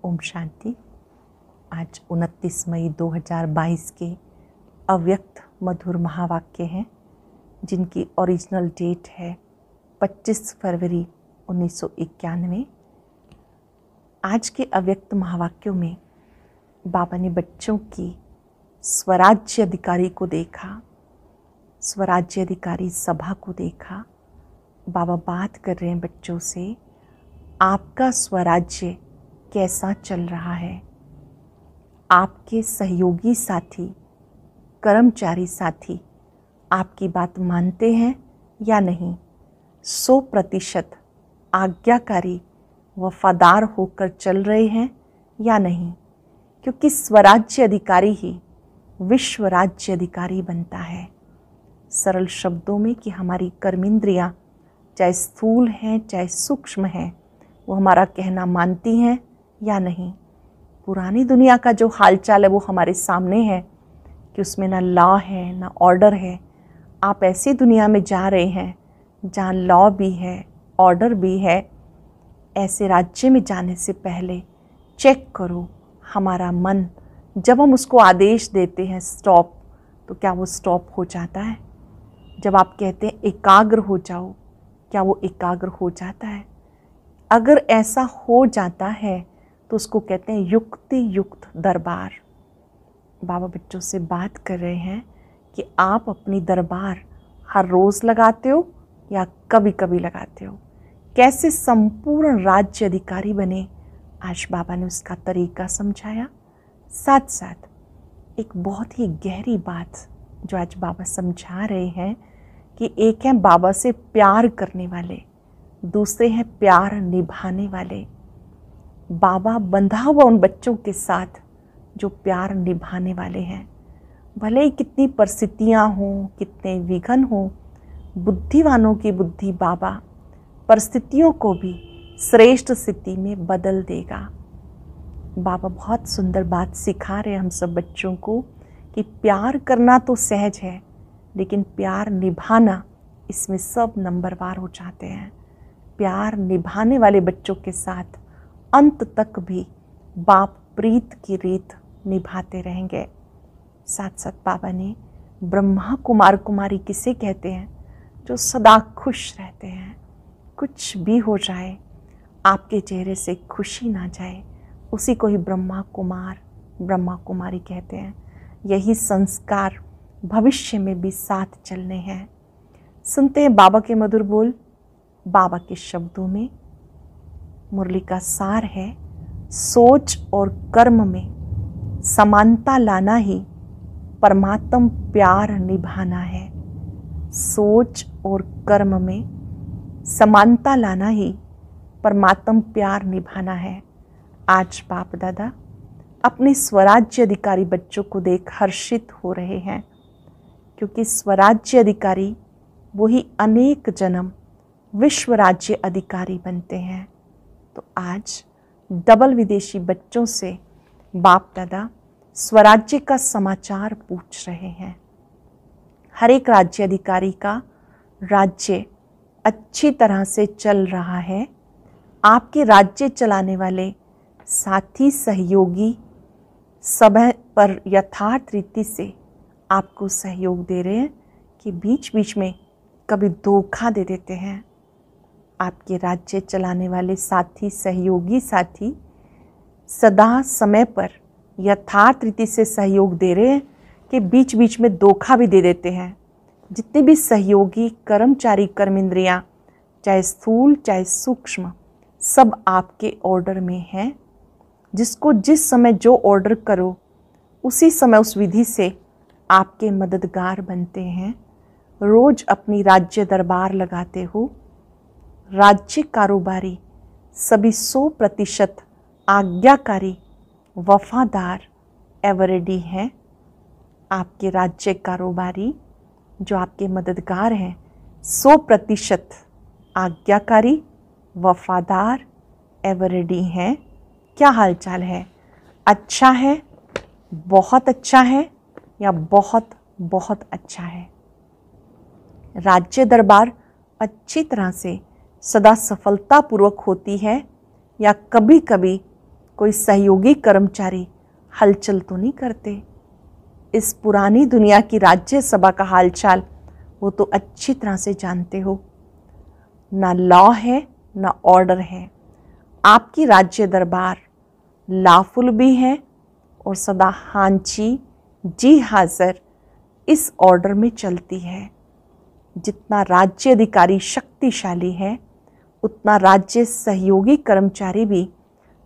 ओम शांति। आज 29 मई 2022 के अव्यक्त मधुर महावाक्य हैं जिनकी ओरिजिनल डेट है 25 फरवरी 1991। आज के अव्यक्त महावाक्यों में बाबा ने बच्चों की स्वराज्य अधिकारी को देखा, स्वराज्य अधिकारी सभा को देखा। बाबा बात कर रहे हैं बच्चों से, आपका स्वराज्य कैसा चल रहा है। आपके सहयोगी साथी, कर्मचारी साथी आपकी बात मानते हैं या नहीं। 100% आज्ञाकारी वफादार होकर चल रहे हैं या नहीं, क्योंकि स्वराज्य अधिकारी ही विश्व राज्य अधिकारी बनता है। सरल शब्दों में कि हमारी कर्मेंद्रियां चाहे स्थूल हैं चाहे सूक्ष्म हैं, वो हमारा कहना मानती हैं या नहीं। पुरानी दुनिया का जो हालचाल है वो हमारे सामने है कि उसमें ना लॉ है ना ऑर्डर है। आप ऐसी दुनिया में जा रहे हैं जहाँ लॉ भी है, ऑर्डर भी है। ऐसे राज्य में जाने से पहले चेक करो हमारा मन, जब हम उसको आदेश देते हैं स्टॉप, तो क्या वो स्टॉप हो जाता है। जब आप कहते हैं एकाग्र हो जाओ, क्या वो एकाग्र हो जाता है। अगर ऐसा हो जाता है तो उसको कहते हैं युक्ति युक्त दरबार। बाबा बच्चों से बात कर रहे हैं कि आप अपनी दरबार हर रोज़ लगाते हो या कभी कभी लगाते हो। कैसे संपूर्ण राज्य अधिकारी बने, आज बाबा ने उसका तरीका समझाया। साथ साथ एक बहुत ही गहरी बात जो आज बाबा समझा रहे हैं कि एक है बाबा से प्यार करने वाले, दूसरे हैं प्यार निभाने वाले। बाबा बंधा हुआ उन बच्चों के साथ जो प्यार निभाने वाले हैं। भले ही कितनी परिस्थितियाँ हों, कितने विघ्न हों, बुद्धिवानों की बुद्धि बाबा परिस्थितियों को भी श्रेष्ठ स्थिति में बदल देगा। बाबा बहुत सुंदर बात सिखा रहे हैं हम सब बच्चों को कि प्यार करना तो सहज है, लेकिन प्यार निभाना इसमें सब नंबरवार हो जाते हैं। प्यार निभाने वाले बच्चों के साथ अंत तक भी बाप प्रीत की रीत निभाते रहेंगे। साथ साथ बाबा ने ब्रह्मा कुमार कुमारी किसे कहते हैं, जो सदा खुश रहते हैं। कुछ भी हो जाए आपके चेहरे से खुशी ना जाए, उसी को ही ब्रह्मा कुमार ब्रह्मा कुमारी कहते हैं। यही संस्कार भविष्य में भी साथ चलने हैं। सुनते हैं बाबा के मधुर बोल। बाबा के शब्दों में मुरली का सार है, सोच और कर्म में समानता लाना ही परमात्म प्यार निभाना है। सोच और कर्म में समानता लाना ही परमात्म प्यार निभाना है। आज बाप दादा अपने स्वराज्य अधिकारी बच्चों को देख हर्षित हो रहे हैं, क्योंकि स्वराज्य अधिकारी वही अनेक जन्म विश्व राज्य अधिकारी बनते हैं। तो आज डबल विदेशी बच्चों से बाप दादा स्वराज्य का समाचार पूछ रहे हैं। हर एक राज्य अधिकारी का राज्य अच्छी तरह से चल रहा है। आपके राज्य चलाने वाले साथी सहयोगी समय पर यथार्थ रीति से आपको सहयोग दे रहे हैं कि बीच बीच में कभी धोखा दे देते हैं। आपके राज्य चलाने वाले साथी सहयोगी साथी सदा समय पर यथार्थ रीति से सहयोग दे रहे हैं कि बीच बीच में धोखा भी दे देते हैं। जितने भी सहयोगी कर्मचारी कर्मेंद्रियां, चाहे स्थूल चाहे सूक्ष्म, सब आपके ऑर्डर में हैं। जिसको जिस समय जो ऑर्डर करो उसी समय उस विधि से आपके मददगार बनते हैं। रोज अपनी राज्य दरबार लगाते हो। राज्य कारोबारी सभी 100% आज्ञाकारी वफादार एवरेडी हैं। आपके राज्य कारोबारी जो आपके मददगार हैं 100% आज्ञाकारी वफादार एवरेडी हैं। क्या हालचाल है? अच्छा है, बहुत अच्छा है या बहुत बहुत अच्छा है। राज्य दरबार अच्छी तरह से सदा सफलतापूर्वक होती है या कभी कभी कोई सहयोगी कर्मचारी हलचल तो नहीं करते? इस पुरानी दुनिया की राज्यसभा का हालचाल वो तो अच्छी तरह से जानते हो। ना लॉ है ना ऑर्डर है। आपकी राज्य दरबार लॉफुल भी है और सदा हांची जी हाजिर इस ऑर्डर में चलती है। जितना राज्य अधिकारी शक्तिशाली है उतना राज्य सहयोगी कर्मचारी भी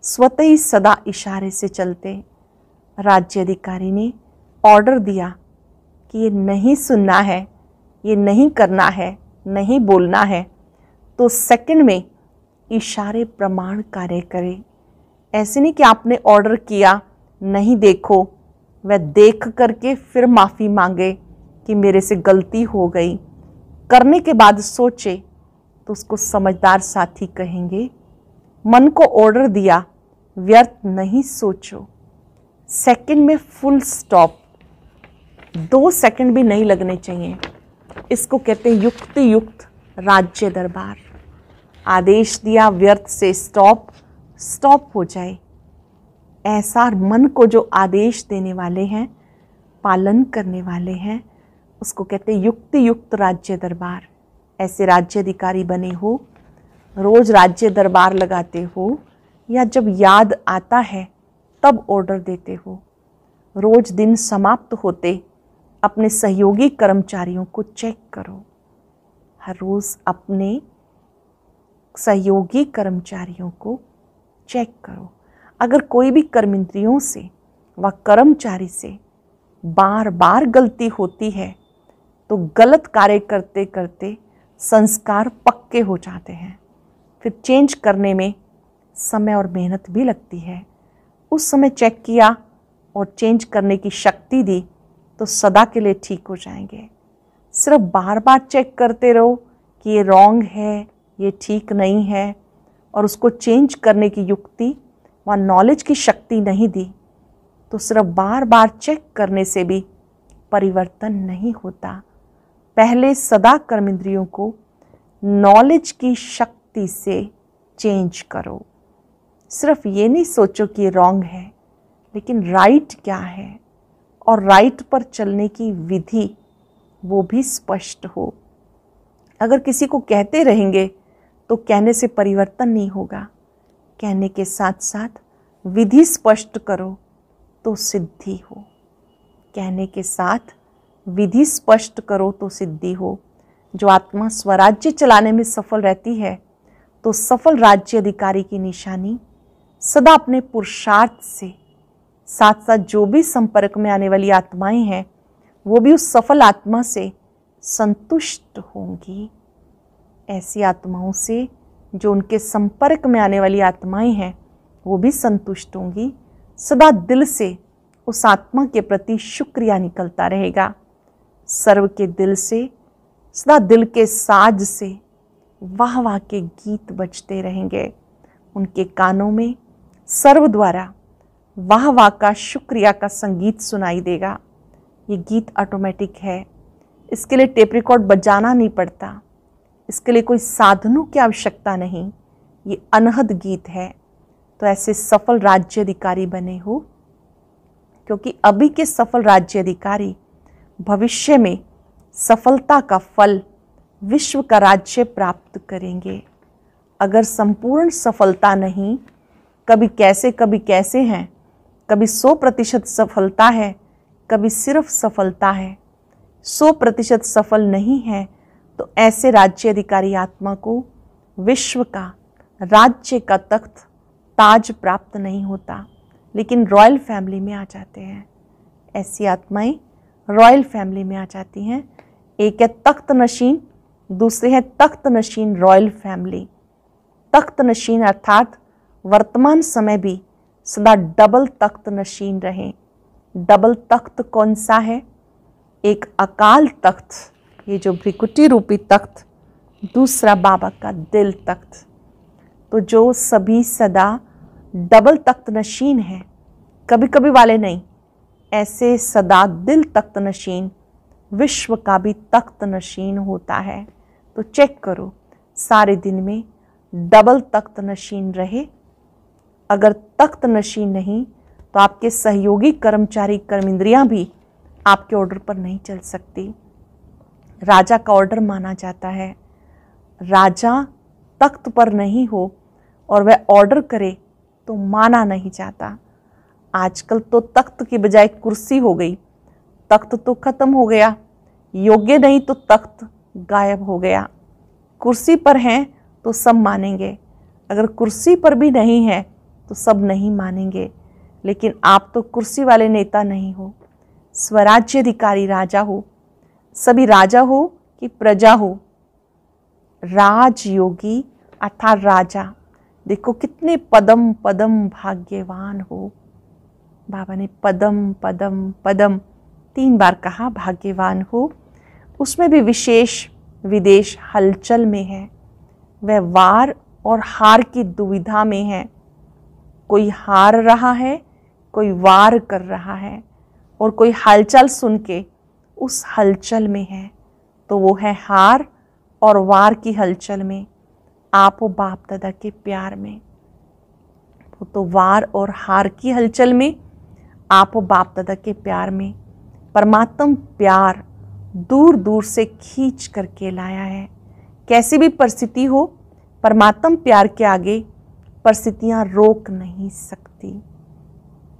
स्वतः ही सदा इशारे से चलते। राज्य अधिकारी ने ऑर्डर दिया कि ये नहीं सुनना है, ये नहीं करना है, नहीं बोलना है, तो सेकंड में इशारे प्रमाण कार्य करे। ऐसे नहीं कि आपने ऑर्डर किया, नहीं देखो, वह देख करके फिर माफ़ी मांगे कि मेरे से गलती हो गई, करने के बाद सोचे, तो उसको समझदार साथी कहेंगे। मन को ऑर्डर दिया, व्यर्थ नहीं सोचो, सेकंड में फुल स्टॉप, 2 सेकंड भी नहीं लगने चाहिए। इसको कहते हैं युक्त युक्त राज्य दरबार। आदेश दिया, व्यर्थ से स्टॉप, स्टॉप हो जाए। ऐसा मन को जो आदेश देने वाले हैं, पालन करने वाले हैं, उसको कहते हैं युक्त युक्त राज्य दरबार। ऐसे राज्य अधिकारी बने हो, रोज राज्य दरबार लगाते हो या जब याद आता है तब ऑर्डर देते हो। रोज दिन समाप्त होते अपने सहयोगी कर्मचारियों को चेक करो। हर रोज अपने सहयोगी कर्मचारियों को चेक करो। अगर कोई भी कर्मेंद्रियों से व कर्मचारी से बार बार गलती होती है तो गलत कार्य करते करते संस्कार पक्के हो जाते हैं। फिर चेंज करने में समय और मेहनत भी लगती है। उस समय चेक किया और चेंज करने की शक्ति दी तो सदा के लिए ठीक हो जाएंगे। सिर्फ बार बार चेक करते रहो कि ये रॉन्ग है, ये ठीक नहीं है, और उसको चेंज करने की युक्ति व नॉलेज की शक्ति नहीं दी, तो सिर्फ बार बार चेक करने से भी परिवर्तन नहीं होता। पहले सदा कर्मेंद्रियों को नॉलेज की शक्ति से चेंज करो। सिर्फ ये नहीं सोचो कि रॉन्ग है, लेकिन राइट क्या है और राइट पर चलने की विधि वो भी स्पष्ट हो। अगर किसी को कहते रहेंगे तो कहने से परिवर्तन नहीं होगा। कहने के साथ साथ विधि स्पष्ट करो तो सिद्धि हो। कहने के साथ विधि स्पष्ट करो तो सिद्धि हो। जो आत्मा स्वराज्य चलाने में सफल रहती है तो सफल राज्य अधिकारी की निशानी सदा अपने पुरुषार्थ से साथ साथ जो भी संपर्क में आने वाली आत्माएं हैं वो भी उस सफल आत्मा से संतुष्ट होंगी। ऐसी आत्माओं से जो उनके संपर्क में आने वाली आत्माएं हैं वो भी संतुष्ट होंगी। सदा दिल से उस आत्मा के प्रति शुक्रिया निकलता रहेगा। सर्व के दिल से, सदा दिल के साज से वाह वाह के गीत बजते रहेंगे। उनके कानों में सर्व द्वारा वाह वाह का, शुक्रिया का संगीत सुनाई देगा। ये गीत ऑटोमेटिक है, इसके लिए टेप रिकॉर्ड बजाना नहीं पड़ता, इसके लिए कोई साधनों की आवश्यकता नहीं, ये अनहद गीत है। तो ऐसे सफल राज्य अधिकारी बने हो, क्योंकि अभी के सफल राज्य अधिकारी भविष्य में सफलता का फल विश्व का राज्य प्राप्त करेंगे। अगर संपूर्ण सफलता नहीं, कभी कैसे हैं, कभी 100% सफलता है, कभी सिर्फ सफलता है, 100% सफल नहीं है, तो ऐसे राज्य अधिकारी आत्मा को विश्व का, राज्य का तख्त, ताज प्राप्त नहीं होता, लेकिन रॉयल फैमिली में आ जाते हैं। ऐसी आत्माएं रॉयल फैमिली में आ जाती हैं। एक है तख्त नशीन, दूसरे है तख्त नशीन रॉयल फैमिली। तख्त नशीन अर्थात वर्तमान समय भी सदा डबल तख्त नशीन रहें। डबल तख्त कौन सा है? एक अकाल तख्त, ये जो भ्रिकुटी रूपी तख्त, दूसरा बाबा का दिल तख्त। तो जो सभी सदा डबल तख्त नशीन है, कभी कभी वाले नहीं, ऐसे सदा दिल तख्त नशीन विश्व का भी तख्त नशीन होता है। तो चेक करो सारे दिन में डबल तख्त नशीन रहे। अगर तख्त नशीं नहीं तो आपके सहयोगी कर्मचारी कर्मेंद्रियां भी आपके ऑर्डर पर नहीं चल सकती। राजा का ऑर्डर माना जाता है। राजा तख्त पर नहीं हो और वह ऑर्डर करे तो माना नहीं जाता। आजकल तो तख्त की बजाय कुर्सी हो गई। तख्त तो खत्म हो गया, योग्य नहीं तो तख्त गायब हो गया। कुर्सी पर हैं तो सब मानेंगे, अगर कुर्सी पर भी नहीं है तो सब नहीं मानेंगे। लेकिन आप तो कुर्सी वाले नेता नहीं हो, स्वराज्याधिकारी राजा हो। सभी राजा हो कि प्रजा हो, राजयोगी अर्थात राजा। देखो कितने पदम पदम भाग्यवान हो। बाबा ने पदम पदम पदम 3 बार कहा, भाग्यवान हो। उसमें भी विशेष विदेश हलचल में है, वह वार और हार की दुविधा में है। कोई हार रहा है, कोई वार कर रहा है, और कोई हलचल सुन के उस हलचल में है, तो वो है हार और वार की हलचल में। आप हो बाप दादा के प्यार में, वो तो वार और हार की हलचल में, आप हो बाप दादा के प्यार में। परमात्म प्यार दूर दूर से खींच करके लाया है। कैसी भी परिस्थिति हो, परमात्म प्यार के आगे परिस्थितियां रोक नहीं सकती।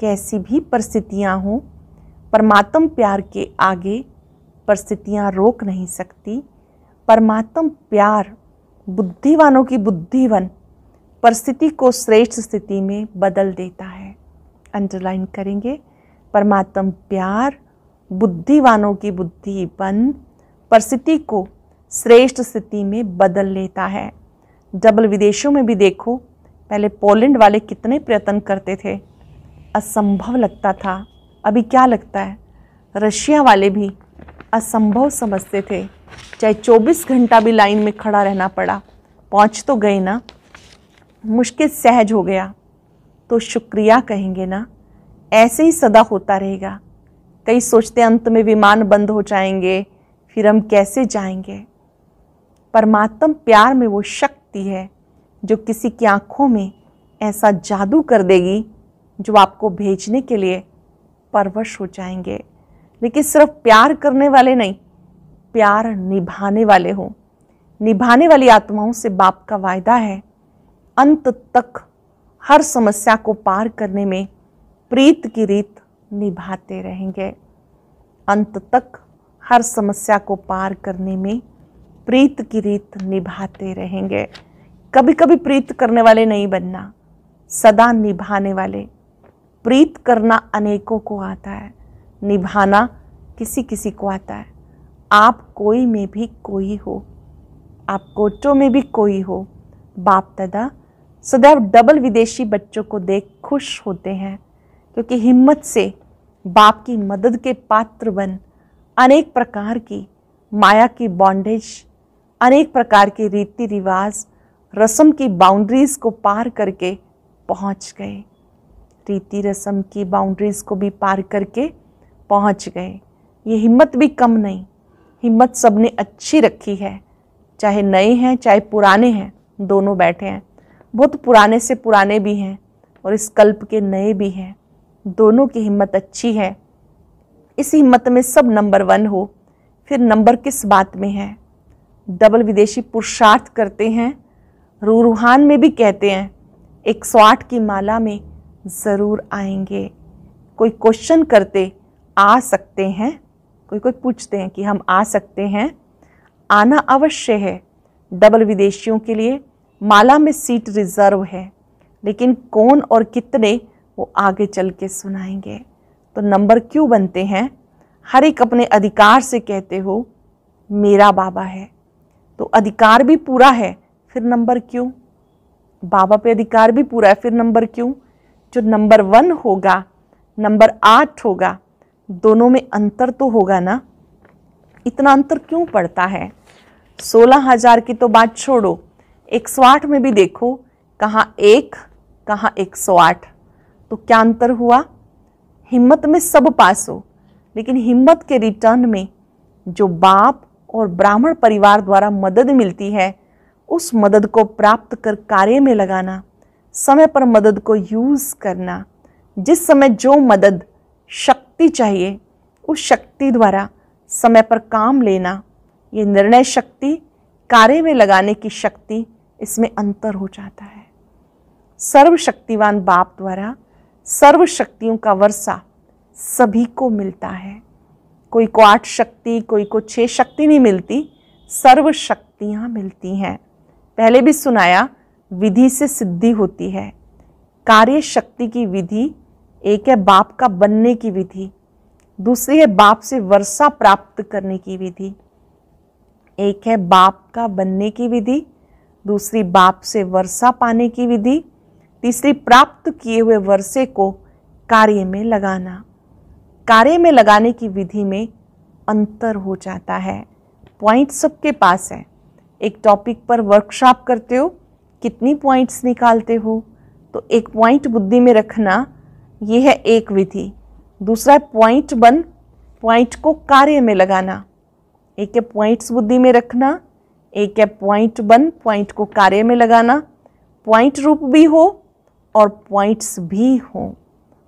कैसी भी परिस्थितियां हो, परमात्म प्यार के आगे परिस्थितियां रोक नहीं सकती। परमात्म प्यार बुद्धिवानों की बुद्धिवन परिस्थिति को श्रेष्ठ स्थिति में बदल देता है। अंडरलाइन करेंगे, परमात्म प्यार बुद्धिवानों की बुद्धिवन परिस्थिति को श्रेष्ठ स्थिति में बदल लेता है। डबल विदेशों में भी देखो, पहले पोलैंड वाले कितने प्रयत्न करते थे, असंभव लगता था। अभी क्या लगता है, रशिया वाले भी असंभव समझते थे। चाहे 24 घंटा भी लाइन में खड़ा रहना पड़ा, पहुंच तो गए ना, मुश्किल सहज हो गया तो शुक्रिया कहेंगे ना। ऐसे ही सदा होता रहेगा। कई सोचते अंत में विमान बंद हो जाएंगे, फिर हम कैसे जाएंगे। परमात्म प्यार में वो शक्ति है जो किसी की आंखों में ऐसा जादू कर देगी जो आपको भेजने के लिए परवश हो जाएंगे। लेकिन सिर्फ प्यार करने वाले नहीं, प्यार निभाने वाले हो। निभाने वाली आत्माओं से बाप का वायदा है, अंत तक हर समस्या को पार करने में प्रीत की रीत निभाते रहेंगे। अंत तक हर समस्या को पार करने में प्रीत की रीत निभाते रहेंगे। कभी कभी प्रीत करने वाले नहीं बनना, सदा निभाने वाले। प्रीत करना अनेकों को आता है, निभाना किसी किसी को आता है। आप कोई में भी कोई हो, आप कोटों में भी कोई हो। बाप दादा सदैव डबल विदेशी बच्चों को देख खुश होते हैं, क्योंकि हिम्मत से बाप की मदद के पात्र बन अनेक प्रकार की माया की बॉन्डेज, अनेक प्रकार के रीति रिवाज, रस्म की बाउंड्रीज को पार करके पहुंच गए। रीति रस्म की बाउंड्रीज को भी पार करके पहुंच गए। ये हिम्मत भी कम नहीं, हिम्मत सबने अच्छी रखी है, चाहे नए हैं चाहे पुराने हैं, दोनों बैठे हैं। बहुत पुराने से पुराने भी हैं और इस कल्प के नए भी हैं, दोनों की हिम्मत अच्छी है। इस हिम्मत में सब नंबर 1 हो, फिर नंबर किस बात में है। डबल विदेशी पुरुषार्थ करते हैं, रूहान में भी कहते हैं 108 की माला में ज़रूर आएंगे। कोई क्वेश्चन करते आ सकते हैं, कोई पूछते हैं कि हम आ सकते हैं, आना अवश्य है। डबल विदेशियों के लिए माला में सीट रिजर्व है, लेकिन कौन और कितने वो आगे चल के सुनाएंगे। तो नंबर क्यों बनते हैं? हर एक अपने अधिकार से कहते हो मेरा बाबा है, तो अधिकार भी पूरा है, फिर नंबर क्यों? बाबा पे अधिकार भी पूरा है, फिर नंबर क्यों? जो नंबर 1 होगा, नंबर 8 होगा, दोनों में अंतर तो होगा ना। इतना अंतर क्यों पड़ता है? 16,000 की तो बात छोड़ो, 108 में भी देखो, कहाँ 1 कहाँ 108, तो क्या अंतर हुआ? हिम्मत में सब पास हो, लेकिन हिम्मत के रिटर्न में जो बाप और ब्राह्मण परिवार द्वारा मदद मिलती है, उस मदद को प्राप्त कर कार्य में लगाना समय पर मदद को यूज़ करना, जिस समय जो मदद शक्ति चाहिए उस शक्ति द्वारा समय पर काम लेना, ये निर्णय शक्ति, कार्य में लगाने की शक्ति, इसमें अंतर हो जाता है। सर्वशक्तिवान बाप द्वारा सर्व शक्तियों का वर्षा सभी को मिलता है। कोई को 8 शक्ति, कोई को 6 शक्ति नहीं मिलती, सर्व शक्तियाँ मिलती हैं। पहले भी सुनाया, विधि से सिद्धि होती है। कार्य शक्ति की विधि एक है बाप का बनने की विधि, दूसरी है बाप से वर्षा प्राप्त करने की विधि। एक है बाप का बनने की विधि, दूसरी बाप से वर्षा पाने की विधि, तीसरी प्राप्त किए हुए वर्षे को कार्य में लगाना। कार्य में लगाने की विधि में अंतर हो जाता है। पॉइंट सबके पास है। एक टॉपिक पर वर्कशॉप करते हो, कितनी पॉइंट्स निकालते हो, तो एक पॉइंट बुद्धि में रखना, ये है एक विधि। दूसरा है पॉइंट बन, पॉइंट को कार्य में लगाना। एक है पॉइंट्स बुद्धि में रखना, एक है पॉइंट बन, पॉइंट को कार्य में लगाना। पॉइंट रूप भी हो और पॉइंट्स भी हो,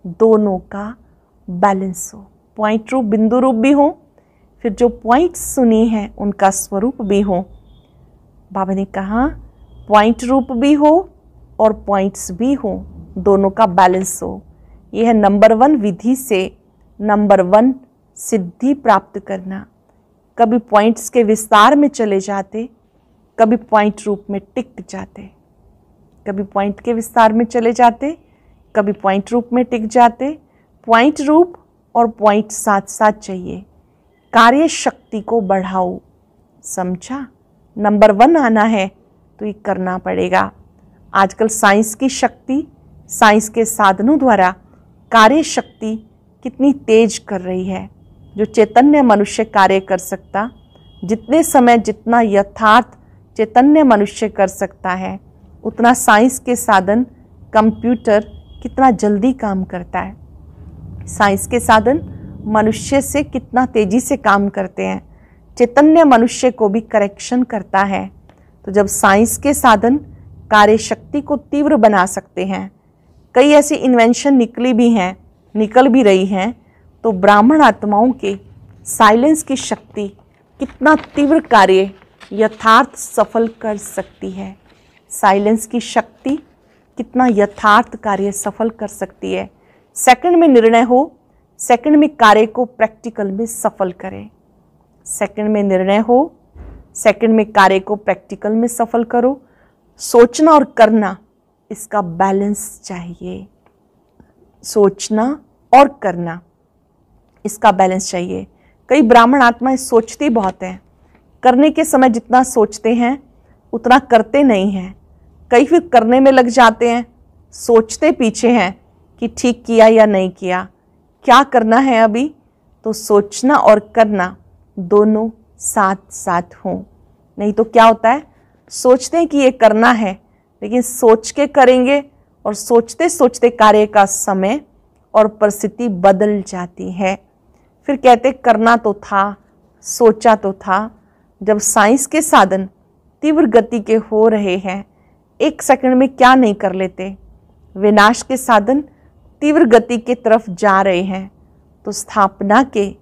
दोनों का बैलेंस हो। पॉइंट रूप, बिंदु रूप भी हो, फिर जो पॉइंट्स सुनी हैं उनका स्वरूप भी हो। बाबा ने कहा पॉइंट रूप भी हो और पॉइंट्स भी हो, दोनों का बैलेंस हो। यह है नंबर 1 विधि से नंबर 1 सिद्धि प्राप्त करना। कभी पॉइंट्स के विस्तार में चले जाते, कभी पॉइंट रूप में टिक जाते। कभी पॉइंट के विस्तार में चले जाते, कभी पॉइंट रूप में टिक जाते। पॉइंट रूप और पॉइंट साथ साथ चाहिए। कार्य शक्ति को बढ़ाओ, समझा? नंबर 1 आना है तो ये करना पड़ेगा। आजकल साइंस की शक्ति, साइंस के साधनों द्वारा कार्य शक्ति कितनी तेज कर रही है। जो चैतन्य मनुष्य कार्य कर सकता, जितने समय जितना यथार्थ चैतन्य मनुष्य कर सकता है, उतना साइंस के साधन, कंप्यूटर कितना जल्दी काम करता है। साइंस के साधन मनुष्य से कितना तेजी से काम करते हैं। चैतन्य मनुष्य को भी करेक्शन करता है। तो जब साइंस के साधन कार्य शक्ति को तीव्र बना सकते हैं, कई ऐसी इन्वेंशन निकल भी रही हैं, तो ब्राह्मण आत्माओं के साइलेंस की शक्ति कितना तीव्र कार्य यथार्थ सफल कर सकती है। साइलेंस की शक्ति कितना यथार्थ कार्य सफल कर सकती है। सेकंड में निर्णय हो, सेकंड में कार्य को प्रैक्टिकल में सफल करें। सेकंड में निर्णय हो, सेकंड में कार्य को प्रैक्टिकल में सफल करो। सोचना और करना, इसका बैलेंस चाहिए। सोचना और करना, इसका बैलेंस चाहिए। कई ब्राह्मण आत्माएं सोचती बहुत हैं, करने के समय जितना सोचते हैं उतना करते नहीं हैं। कई फिर करने में लग जाते हैं, सोचते पीछे हैं कि ठीक किया या नहीं किया, क्या करना है अभी। तो सोचना और करना दोनों साथ साथ हों। नहीं तो क्या होता है, सोचते हैं कि ये करना है, लेकिन सोच के करेंगे और सोचते सोचते कार्य का समय और परिस्थिति बदल जाती है। फिर कहते करना तो था, सोचा तो था। जब साइंस के साधन तीव्र गति के हो रहे हैं, 1 सेकंड में क्या नहीं कर लेते। विनाश के साधन तीव्र गति के तरफ जा रहे हैं, तो स्थापना के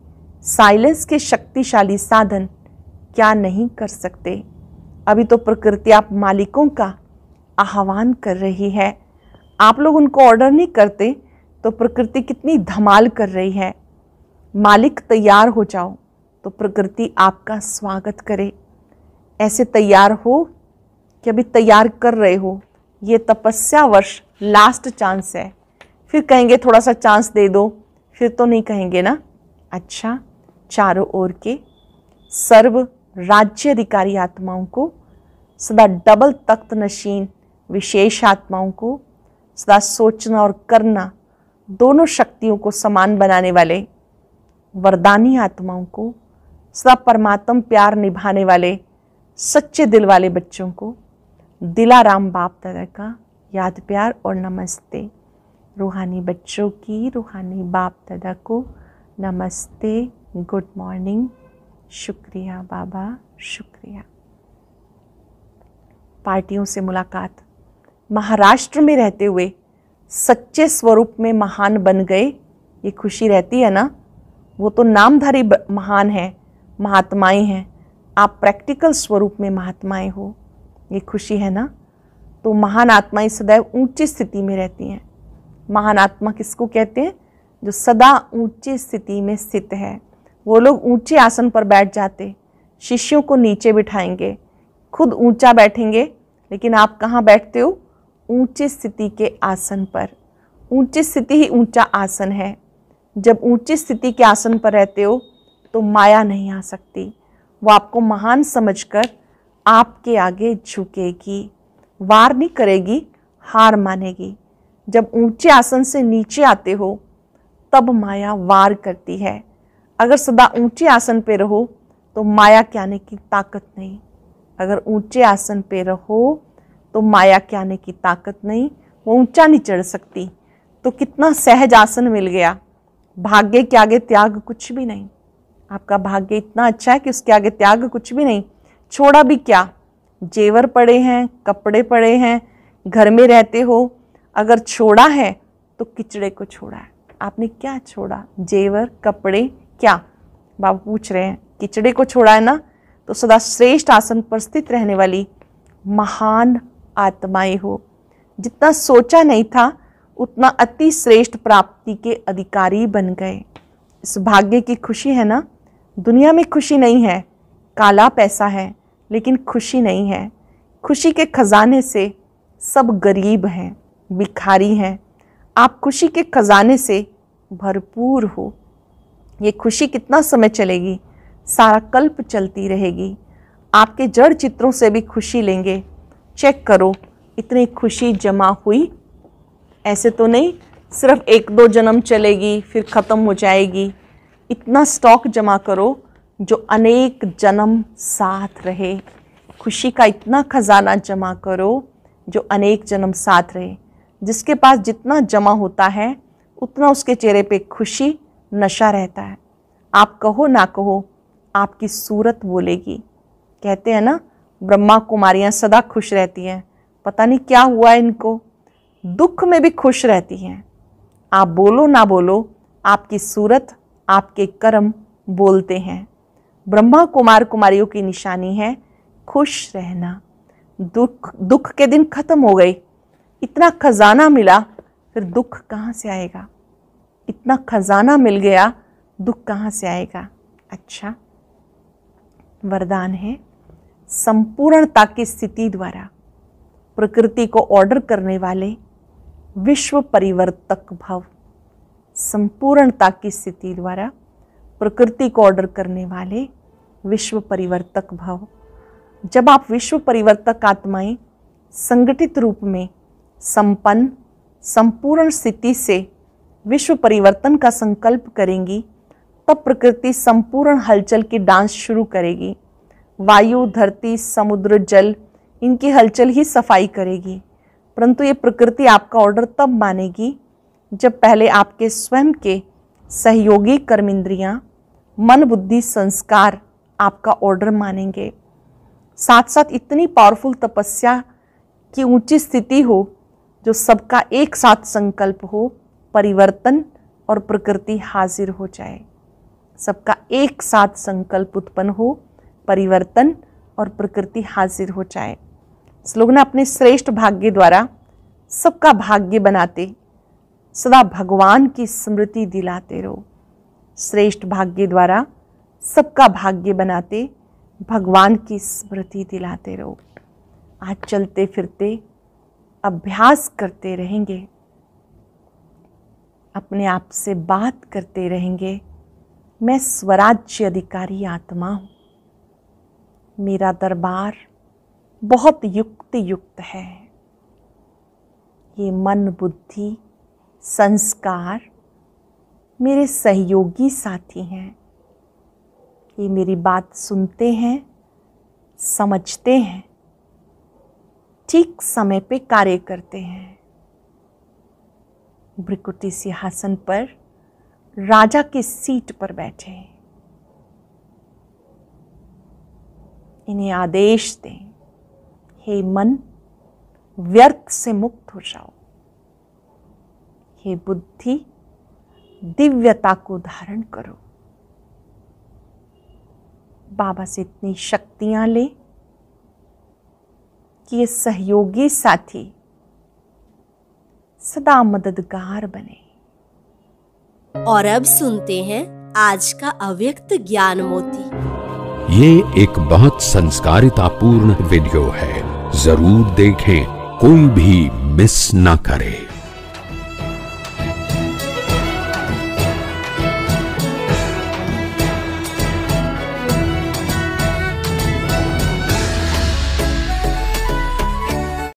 साइलेंस के शक्तिशाली साधन क्या नहीं कर सकते। अभी तो प्रकृति आप मालिकों का आह्वान कर रही है, आप लोग उनको ऑर्डर नहीं करते, तो प्रकृति कितनी धमाल कर रही है। मालिक तैयार हो जाओ तो प्रकृति आपका स्वागत करे। ऐसे तैयार हो कि अभी तैयार कर रहे हो, ये तपस्या वर्ष लास्ट चांस है। फिर कहेंगे थोड़ा सा चांस दे दो, फिर तो नहीं कहेंगे ना। अच्छा, चारों ओर के सर्व राज्य अधिकारी आत्माओं को, सदा डबल तख्त नशीन विशेष आत्माओं को, सदा सोचना और करना दोनों शक्तियों को समान बनाने वाले वरदानी आत्माओं को, सदा परमात्म प्यार निभाने वाले सच्चे दिल वाले बच्चों को दिलाराम बाप दादा का याद प्यार और नमस्ते। रूहानी बच्चों की रूहानी बाप दादा को नमस्ते, गुड मॉर्निंग, शुक्रिया बाबा, शुक्रिया। पार्टियों से मुलाकात महाराष्ट्र में रहते हुए सच्चे स्वरूप में महान बन गए, ये खुशी रहती है ना। वो तो नामधारी महान हैं, महात्माएं हैं, आप प्रैक्टिकल स्वरूप में महात्माएं हो, ये खुशी है ना। तो महान आत्माएं सदैव ऊंची स्थिति में रहती हैं। महान आत्मा किसको कहते हैं? जो सदा ऊंची स्थिति में स्थित है। वो लोग ऊंचे आसन पर बैठ जाते, शिष्यों को नीचे बिठाएंगे, खुद ऊंचा बैठेंगे, लेकिन आप कहाँ बैठते हो? ऊंची स्थिति के आसन पर। ऊंची स्थिति ही ऊंचा आसन है। जब ऊंची स्थिति के आसन पर रहते हो तो माया नहीं आ सकती, वो आपको महान समझकर आपके आगे झुकेगी, वार नहीं करेगी, हार मानेगी। जब ऊंचे आसन से नीचे आते हो तब माया वार करती है। अगर सदा ऊंचे आसन पे रहो तो माया के आने की ताकत नहीं। अगर ऊंचे आसन पे रहो तो माया के आने की ताकत नहीं, वो ऊंचा नहीं चढ़ सकती। तो कितना सहज आसन मिल गया। भाग्य के आगे त्याग कुछ भी नहीं। आपका भाग्य इतना अच्छा है कि उसके आगे त्याग कुछ भी नहीं। छोड़ा भी क्या? जेवर पड़े हैं, कपड़े पड़े हैं, घर में रहते हो, अगर छोड़ा है तो किचड़े को छोड़ा है। आपने क्या छोड़ा? जेवर, कपड़े, क्या? बाबा पूछ रहे हैं। किचड़े को छोड़ा है ना। तो सदा श्रेष्ठ आसन पर स्थित रहने वाली महान आत्माएं हो। जितना सोचा नहीं था उतना अति श्रेष्ठ प्राप्ति के अधिकारी बन गए। इस भाग्य की खुशी है ना। दुनिया में खुशी नहीं है, काला पैसा है, लेकिन खुशी नहीं है। खुशी के खजाने से सब गरीब हैं, भिखारी हैं। आप खुशी के खजाने से भरपूर हो। ये खुशी कितना समय चलेगी? सारा कल्प चलती रहेगी। आपके जड़ चित्रों से भी खुशी लेंगे। चेक करो इतनी खुशी जमा हुई। ऐसे तो नहीं सिर्फ 1-2 जन्म चलेगी फिर ख़त्म हो जाएगी। इतना स्टॉक जमा करो जो अनेक जन्म साथ रहे। खुशी का इतना खजाना जमा करो जो अनेक जन्म साथ रहे। जिसके पास जितना जमा होता है उतना उसके चेहरे पे खुशी, नशा रहता है। आप कहो ना कहो, आपकी सूरत बोलेगी। कहते हैं ना ब्रह्मा कुमारियाँ सदा खुश रहती हैं। पता नहीं क्या हुआ इनको, दुख में भी खुश रहती हैं। आप बोलो ना बोलो, आपकी सूरत, आपके कर्म बोलते हैं। ब्रह्मा कुमार कुमारियों की निशानी है खुश रहना। दुख के दिन खत्म हो गई। इतना खजाना मिला, फिर दुख कहाँ से आएगा? इतना खजाना मिल गया, दुख कहाँ से आएगा? अच्छा, वरदान है संपूर्णता की स्थिति द्वारा प्रकृति को ऑर्डर करने वाले विश्व परिवर्तक भव। संपूर्णता की स्थिति द्वारा प्रकृति को ऑर्डर करने वाले विश्व परिवर्तक भव। जब आप विश्व परिवर्तक आत्माएं संगठित रूप में संपन्न संपूर्ण स्थिति से विश्व परिवर्तन का संकल्प करेंगी, तब प्रकृति संपूर्ण हलचल की डांस शुरू करेगी। वायु, धरती, समुद्र, जल, इनकी हलचल ही सफाई करेगी। परंतु ये प्रकृति आपका ऑर्डर तब मानेगी जब पहले आपके स्वयं के सहयोगी कर्मेंद्रियां, मन, बुद्धि, संस्कार आपका ऑर्डर मानेंगे। साथ साथ इतनी पावरफुल तपस्या की ऊंची स्थिति हो जो सबका एक साथ संकल्प हो, परिवर्तन और प्रकृति हाजिर हो जाए। सबका एक साथ संकल्प उत्पन्न हो, परिवर्तन और प्रकृति हाजिर हो जाए। इस लोग ने अपने श्रेष्ठ भाग्य द्वारा सबका भाग्य बनाते सदा भगवान की स्मृति दिलाते रहो। श्रेष्ठ भाग्य द्वारा सबका भाग्य बनाते भगवान की स्मृति दिलाते रहो। आज चलते फिरते अभ्यास करते रहेंगे, अपने आप से बात करते रहेंगे। मैं स्वराज्य अधिकारी आत्मा हूँ। मेरा दरबार बहुत युक्त है। ये मन, बुद्धि, संस्कार मेरे सहयोगी साथी हैं। ये मेरी बात सुनते हैं, समझते हैं, ठीक समय पे कार्य करते हैं। भृकुटी सिंहासन पर राजा की सीट पर बैठे। इन्हें आदेश दें, हे मन, व्यर्थ से मुक्त हो जाओ। हे बुद्धि, दिव्यता को धारण करो। बाबा से इतनी शक्तियां ले कि ये सहयोगी साथी सदा मददगार बने। और अब सुनते हैं आज का अव्यक्त ज्ञान मोती। ये एक बहुत संस्कारितापूर्ण वीडियो है, जरूर देखें, कोई भी मिस न करे।